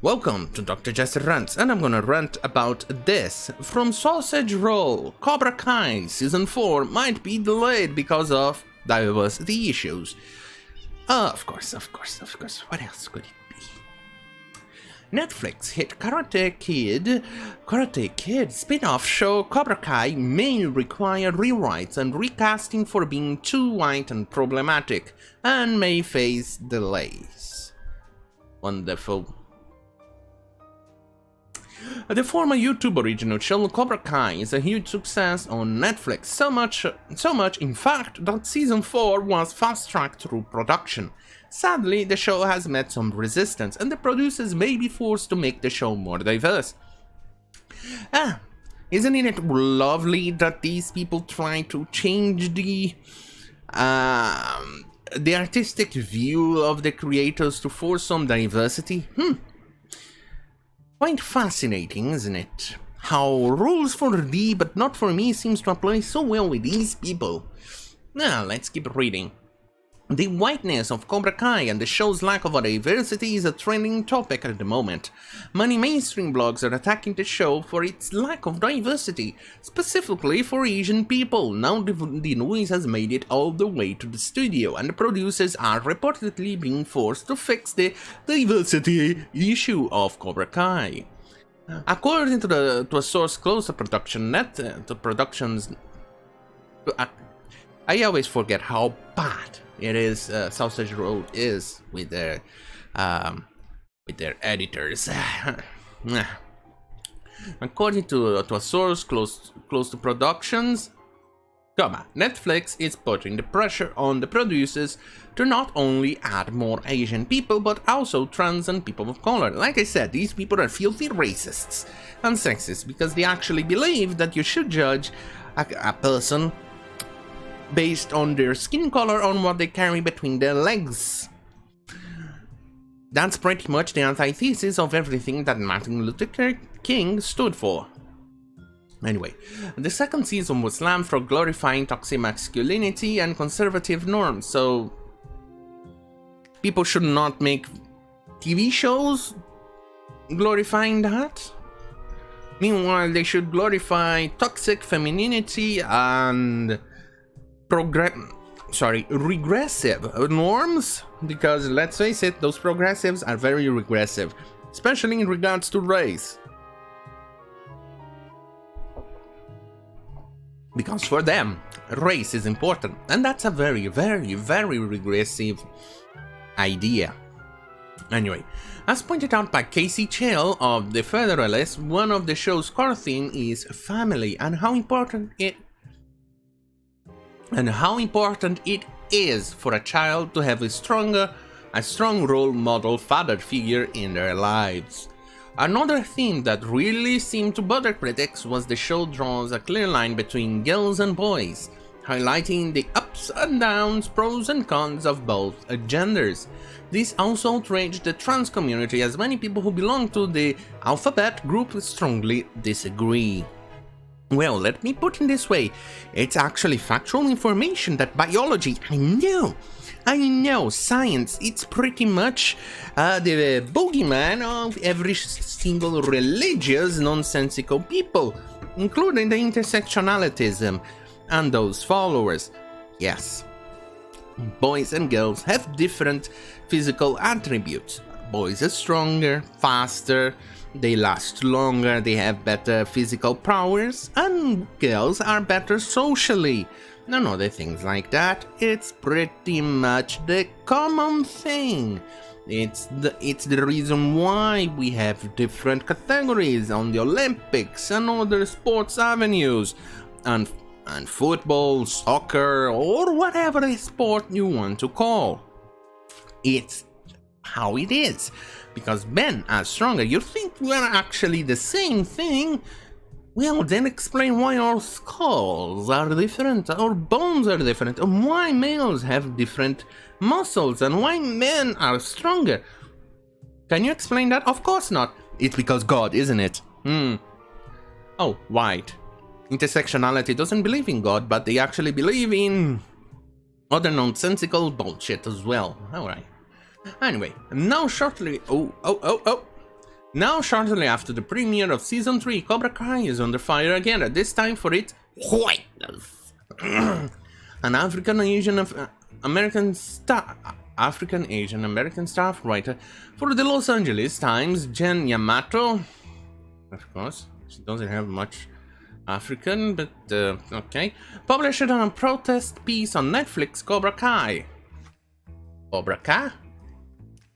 Welcome to Dr. Jester Rants, and I'm gonna rant about this. From Sausage Roll, Cobra Kai Season 4 might be delayed because of diversity issues. Of course. What else could it be? Netflix hit Karate Kid spin-off show Cobra Kai may require rewrites and recasting for being too white and problematic, and may face delays. Wonderful. The former YouTube original show Cobra Kai is a huge success on Netflix, so much in fact that Season 4 was fast-tracked through production. Sadly, the show has met some resistance, and the producers may be forced to make the show more diverse. Isn't it lovely that these people try to change the artistic view of the creators to force some diversity? Quite fascinating, isn't it? How rules for thee but not for me seems to apply so well with these people. Now, let's keep reading. The whiteness of Cobra Kai and the show's lack of diversity is a trending topic at the moment. Many mainstream blogs are attacking the show for its lack of diversity, specifically for Asian people. Now the news has made it all the way to the studio, and the producers are reportedly being forced to fix the diversity issue of Cobra Kai. According to a source close to productions, I always forget how bad it is Sausage Roll is with their editors. According to a source close to productions, Netflix is putting the pressure on the producers to not only add more Asian people but also trans and people of color. Like I said, these people are filthy racists and sexist because they actually believe that you should judge a person based on their skin color, on what they carry between their legs. That's pretty much the antithesis of everything that Martin Luther King stood for. Anyway, the second season was slammed for glorifying toxic masculinity and conservative norms, so people should not make TV shows glorifying that. Meanwhile, they should glorify toxic femininity and regressive norms, because let's face it, those progressives are very regressive, especially in regards to race. Because for them, race is important, and that's a very regressive idea. Anyway, as pointed out by Casey Chale of The Federalist, one of the show's core theme is family and how important it is for a child to have a strong role model father figure in their lives. Another theme that really seemed to bother critics was the show draws a clear line between girls and boys, highlighting the ups and downs, pros and cons of both genders. This also outraged the trans community, as many people who belong to the alphabet group strongly disagree. Well, let me put it this way, it's actually factual information that biology, I know, science, it's pretty much the boogeyman of every single religious, nonsensical people, including the intersectionalism and those followers. Yes, boys and girls have different physical attributes. Boys are stronger, faster, they last longer, they have better physical powers, and girls are better socially, and other things like that. It's pretty much the common thing. It's the reason why we have different categories on the Olympics and other sports avenues, and football, soccer, or whatever sport you want to call. It's how it is. Because men are stronger. You think we're actually the same thing? Well, then explain why our skulls are different, our bones are different, and why males have different muscles, and why men are stronger. Can you explain that? Of course not. It's because God, isn't it? Oh, right. Intersectionality doesn't believe in God, but they actually believe in other nonsensical bullshit as well. Alright. Anyway, now shortly... Now, shortly after the premiere of Season 3, Cobra Kai is under fire again, at this time for its whiteness. An African-Asian-American staff writer for the Los Angeles Times, Jen Yamato, of course, she doesn't have much African, but okay, published a protest piece on Netflix, Cobra Kai. Cobra Kai?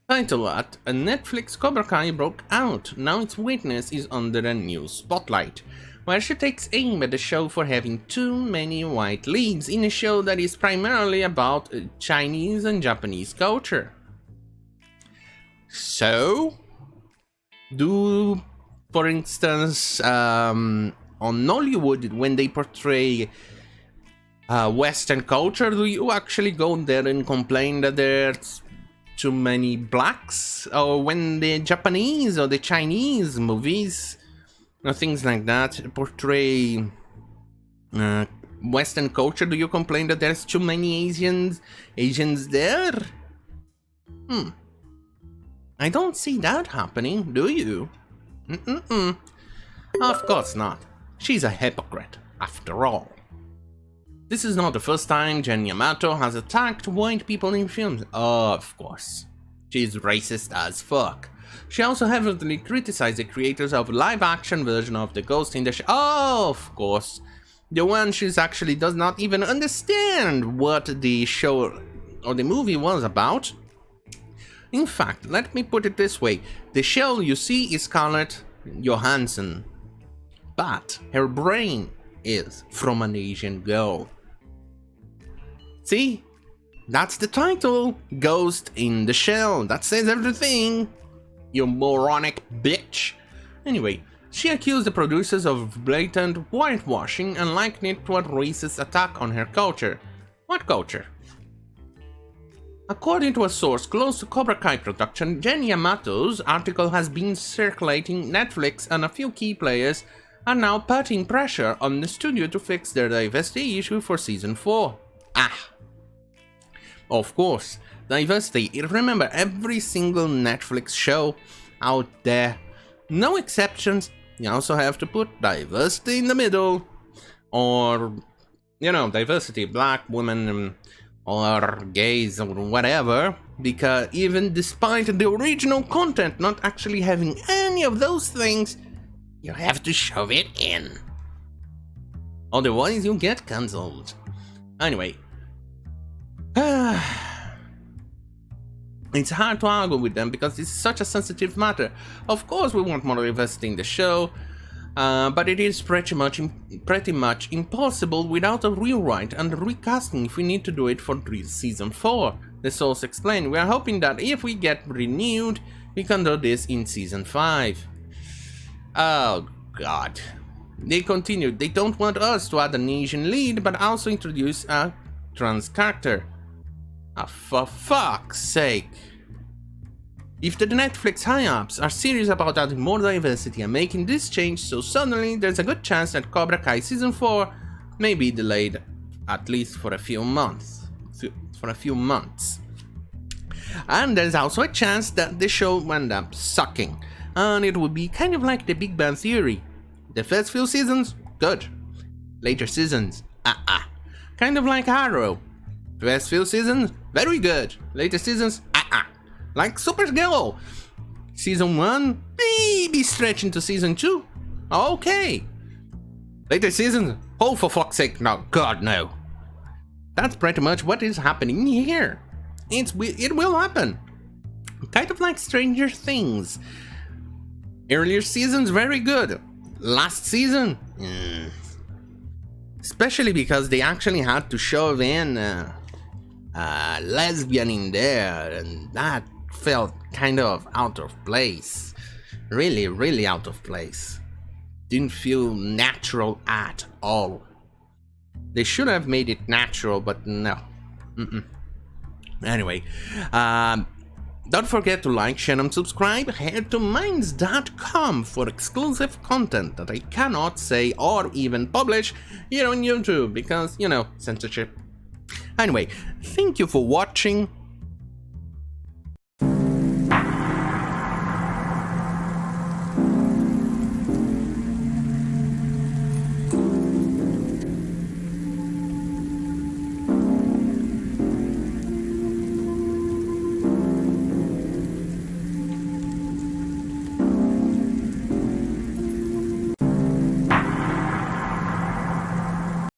Title that, a Netflix Cobra Kai broke out. Now its witness is under a new spotlight, where she takes aim at the show for having too many white leads in a show that is primarily about Chinese and Japanese culture. So, for instance, on Nollywood, when they portray Western culture, do you actually go there and complain that there's too many blacks? Or when the Japanese or the Chinese movies or things like that portray Western culture, do you complain that there's too many Asians there? I don't see that happening, do you? Of course not. She's a hypocrite, after all. This is not the first time Jen Yamato has attacked white people in films. Of course. She's racist as fuck. She also heavily criticized the creators of a live-action version of The Ghost in the Shell. Of course. The one she actually does not even understand what the show or the movie was about. In fact, let me put it this way. The shell you see is Scarlett Johansson, but her brain is from an Asian girl. See? That's the title. Ghost in the Shell. That says everything. You moronic bitch. Anyway, she accused the producers of blatant whitewashing and likened it to a racist attack on her culture. What culture? According to a source close to Cobra Kai production, Jen Yamato's article has been circulating. Netflix and a few key players are now putting pressure on the studio to fix their diversity issue for season 4. Of course, diversity. Remember, every single Netflix show out there, no exceptions, you also have to put diversity in the middle. Or, you know, diversity, black, women, or gays, or whatever. Because even despite the original content not actually having any of those things, you have to shove it in. Otherwise, you get cancelled. Anyway. It's hard to argue with them because it's such a sensitive matter. Of course we want more diversity in the show, but it is pretty much impossible without a rewrite and recasting if we need to do it for season 4. The source explained, we are hoping that if we get renewed, we can do this in season 5. Oh god. They continued, they don't want us to add an Asian lead, but also introduce a trans character. For fuck's sake. If the Netflix high-ups are serious about adding more diversity and making this change so suddenly, there's a good chance that Cobra Kai Season 4 may be delayed at least for a few months. And there's also a chance that the show will end up sucking, and it would be kind of like the Big Bang Theory. The first few seasons, good. Later seasons, kind of like Arrow. First few seasons, very good. Later seasons, like Supergirl. Season 1, maybe stretch into season 2. Okay. Later seasons, oh for fuck's sake, no, god no. That's pretty much what is happening here. It will happen. Kind of like Stranger Things. Earlier seasons, very good. Last season, especially because they actually had to shove in lesbian in there, and that felt kind of out of place. Really out of place. Didn't feel natural at all. They should have made it natural, but no. Anyway, don't forget to like, share, and subscribe. Head to minds.com for exclusive content that I cannot say or even publish here on YouTube because, you know, censorship. Anyway, thank you for watching.